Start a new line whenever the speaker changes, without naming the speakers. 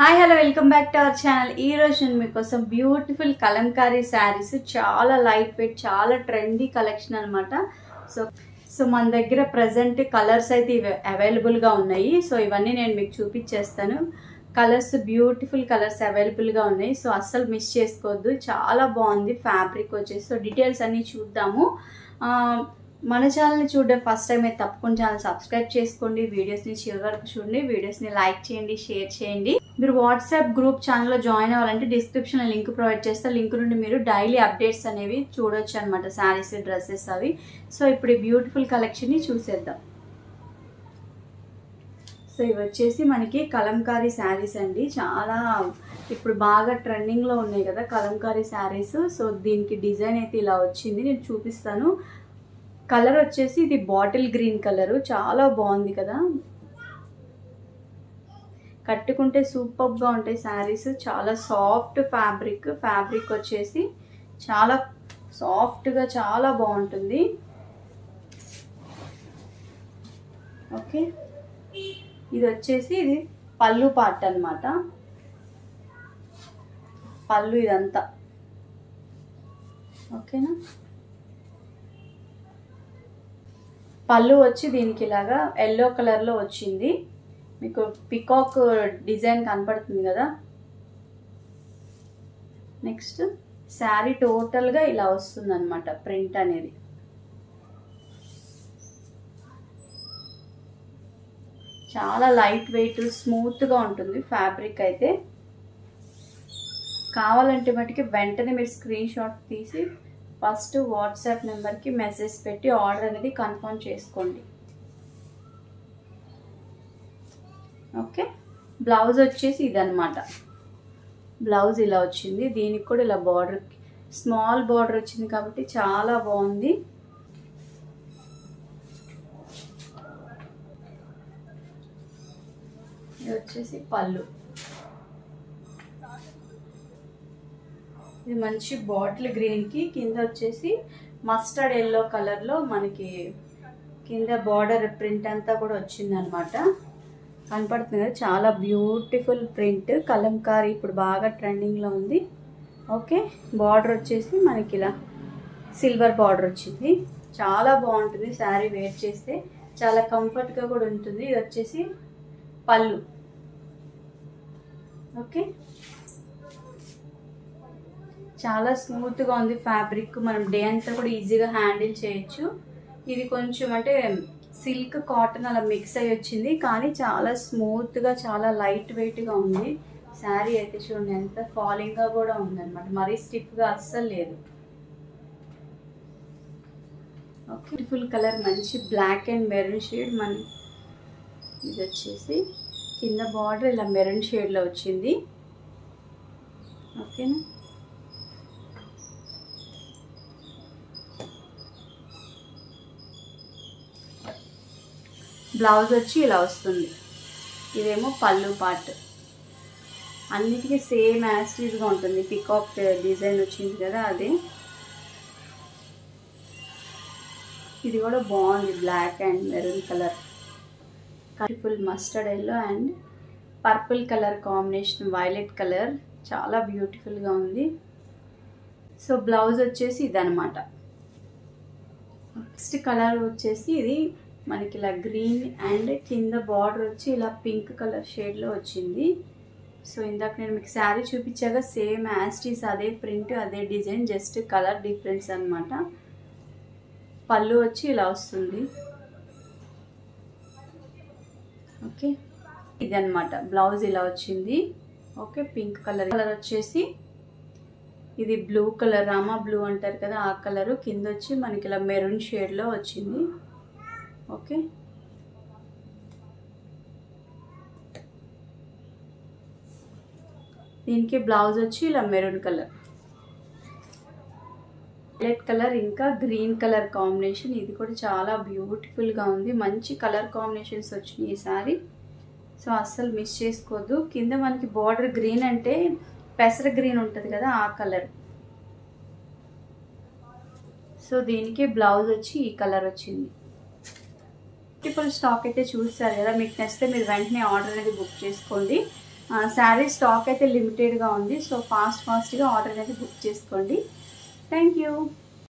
Hi hello welcome back to our channel. ఈ రోజు నేను మీకోసం బ్యూటిఫుల్ కలంకారీ శారీస్, చాలా లైట్ వెయిట్, చాలా ట్రెండీ కలెక్షన్ అనమాట. సో మన దగ్గర ప్రజెంట్ కలర్స్ అయితే ఇవి అవైలబుల్గా ఉన్నాయి. సో ఇవన్నీ నేను మీకు చూపించేస్తాను. కలర్స్ బ్యూటిఫుల్ కలర్స్ అవైలబుల్గా ఉన్నాయి. సో అస్సలు మిస్ చేసుకోవద్దు, చాలా బాగుంది ఫ్యాబ్రిక్ వచ్చేసి. సో డీటెయిల్స్ అన్నీ చూద్దాము. మన ఛానల్ని చూడడం ఫస్ట్ టైం అయితే తప్పకుండా ఛానల్ సబ్స్క్రైబ్ చేసుకోండి. వీడియోస్ని చివరి వరకు చూడండి, వీడియోస్ని లైక్ చేయండి, షేర్ చేయండి. మీరు వాట్సాప్ గ్రూప్ ఛానల్లో జాయిన్ అవ్వాలంటే డిస్క్రిప్షన్లో లింక్ ప్రొవైడ్ చేస్తే లింక్ నుండి మీరు డైలీ అప్డేట్స్ అనేవి చూడొచ్చు అనమాట, శారీస్, డ్రెస్సెస్ అవి. సో ఇప్పుడు ఈ బ్యూటిఫుల్ కలెక్షన్ని చూసేద్దాం. సో ఇవి వచ్చేసి మనకి కలంకారీ శారీస్ అండి. చాలా ఇప్పుడు బాగా ట్రెండింగ్లో ఉన్నాయి కదా కలంకారీ శారీస్. సో దీనికి డిజైన్ అయితే ఇలా వచ్చింది, నేను చూపిస్తాను. కలర్ వచ్చేసి ఇది బాటిల్ గ్రీన్ కలరు, చాలా బాగుంది కదా. కట్టుకుంటే సూపర్గా ఉంటాయి శారీస్. చాలా సాఫ్ట్ ఫ్యాబ్రిక్ వచ్చేసి చాలా సాఫ్ట్గా చాలా బాగుంటుంది. ఓకే, ఇది వచ్చేసి ఇది పళ్ళు పార్ట్ అన్నమాట. పళ్ళు ఇదంతా ఓకేనా. పళ్ళు వచ్చి దీనికి ఇలాగా ఎల్లో కలర్లో వచ్చింది. మీకు పికాక్ డిజైన్ కనపడుతుంది కదా. నెక్స్ట్ శారీ టోటల్గా ఇలా వస్తుంది అనమాట ప్రింట్ అనేది. చాలా లైట్ వెయిట్, స్మూత్గా ఉంటుంది ఫ్యాబ్రిక్ అయితే. కావాలంటే మటుకి వెంటనే మీరు స్క్రీన్ షాట్ తీసి ఫస్ట్ వాట్సాప్ నెంబర్కి మెసేజ్ పెట్టి ఆర్డర్ అనేది కన్ఫర్మ్ చేసుకోండి. ఓకే, బ్లౌజ్ వచ్చేసి ఇదన్నమాట. బ్లౌజ్ ఇలా వచ్చింది, దీనికి కూడా ఇలా బార్డర్, స్మాల్ బార్డర్ వచ్చింది కాబట్టి చాలా బాగుంది. ఇది వచ్చేసి పళ్ళు. ఇది మంచి బాటిల్ గ్రీన్కి కింద వచ్చేసి మస్టర్డ్ ఎల్లో కలర్లో మనకి కింద బార్డర్ ప్రింట్ అంతా కూడా వచ్చింది అనమాట. కనపడుతుంది కదా, చాలా బ్యూటిఫుల్ ప్రింట్. కలంకారీ ఇప్పుడు బాగా ట్రెండింగ్లో ఉంది. ఓకే, బార్డర్ వచ్చేసి మనకి ఇలా సిల్వర్ బార్డర్ వచ్చింది. చాలా బాగుంటుంది శారీ వేర్ చేస్తే, చాలా కంఫర్ట్గా కూడా ఉంటుంది. ఇది వచ్చేసి పళ్ళు. ఓకే, చాలా స్మూత్గా ఉంది ఫ్యాబ్రిక్, మనం డే అంతా కూడా ఈజీగా హ్యాండిల్ చేయొచ్చు. ఇది కొంచెం అంటే సిల్క్ కాటన్ అలా మిక్స్ అయ్యి వచ్చింది, కానీ చాలా స్మూత్గా చాలా లైట్ వెయిట్గా ఉంది శారీ అయితే. చూడండి ఎంత ఫాలింగ్గా కూడా ఉందన్నమాట, మరీ స్టిఫ్గా అస్సలు లేదు. ఓకే, బ్యూటిఫుల్ కలర్, మంచి బ్లాక్ అండ్ మెరూన్ షేడ్. మన ఇది వచ్చేసి కింద బార్డర్ ఇలా మెరూన్ షేడ్లో వచ్చింది. ఓకేనా. బ్లౌజ్ వచ్చి ఇలా వస్తుంది. ఇదేమో పళ్ళు పార్ట్. అన్నిటికీ సేమ్ యాస్టీజ్గా ఉంటుంది. పికాక్ డిజైన్ వచ్చింది కదా అది. ఇది కూడా బాగుంది, black and maroon colour, colourful mustard yellow and purple colour combination, violet colour, చాలా బ్యూటిఫుల్గా ఉంది. సో బ్లౌజ్ వచ్చేసి ఇదనమాట. నెక్స్ట్ కలర్ వచ్చేసి ఇది మనకి ఇలా గ్రీన్ అండ్ కింద బార్డర్ వచ్చి ఇలా పింక్ కలర్ షేడ్లో వచ్చింది. సో ఇందాక నేను మీకు శారీ చూపించాక సేమ్ యాస్టీస్ అదే ప్రింట్ అదే డిజైన్, జస్ట్ కలర్ డిఫరెన్స్ అనమాట. పళ్ళు వచ్చి ఇలా వస్తుంది. ఓకే, ఇదన్నమాట బ్లౌజ్ ఇలా వచ్చింది. ఓకే, పింక్ కలర్ వచ్చేసి ఇది బ్లూ కలర్, రామా బ్లూ అంటారు కదా ఆ కలరు. కింద వచ్చి మనకి ఇలా మెరూన్ షేడ్లో వచ్చింది. ఓకే, దీనికి బ్లౌజ్ వచ్చి ఇలా మెరూన్ కలర్, వైలెట్ కలర్ ఇంకా గ్రీన్ కలర్ కాంబినేషన్. ఇది కూడా చాలా బ్యూటిఫుల్గా ఉంది, మంచి కలర్ కాంబినేషన్స్ వచ్చినాయి ఈ సారీ. సో అస్సలు మిస్ చేసుకోవద్దు. కింద మనకి బార్డర్ గ్రీన్ అంటే పెసర గ్రీన్ ఉంటుంది కదా ఆ కలర్. సో దీనికి బ్లౌజ్ వచ్చి ఈ కలర్ వచ్చింది. బ్యూటిఫుల్ స్టాక్ అయితే చూస్తారు కదా, మీకు నచ్చితే మీరు వెంటనే ఆర్డర్ అనేది బుక్ చేసుకోండి. శారీ స్టాక్ అయితే లిమిటెడ్గా ఉంది. సో ఫాస్ట్గా ఆర్డర్ అనేది బుక్ చేసుకోండి. Thank you.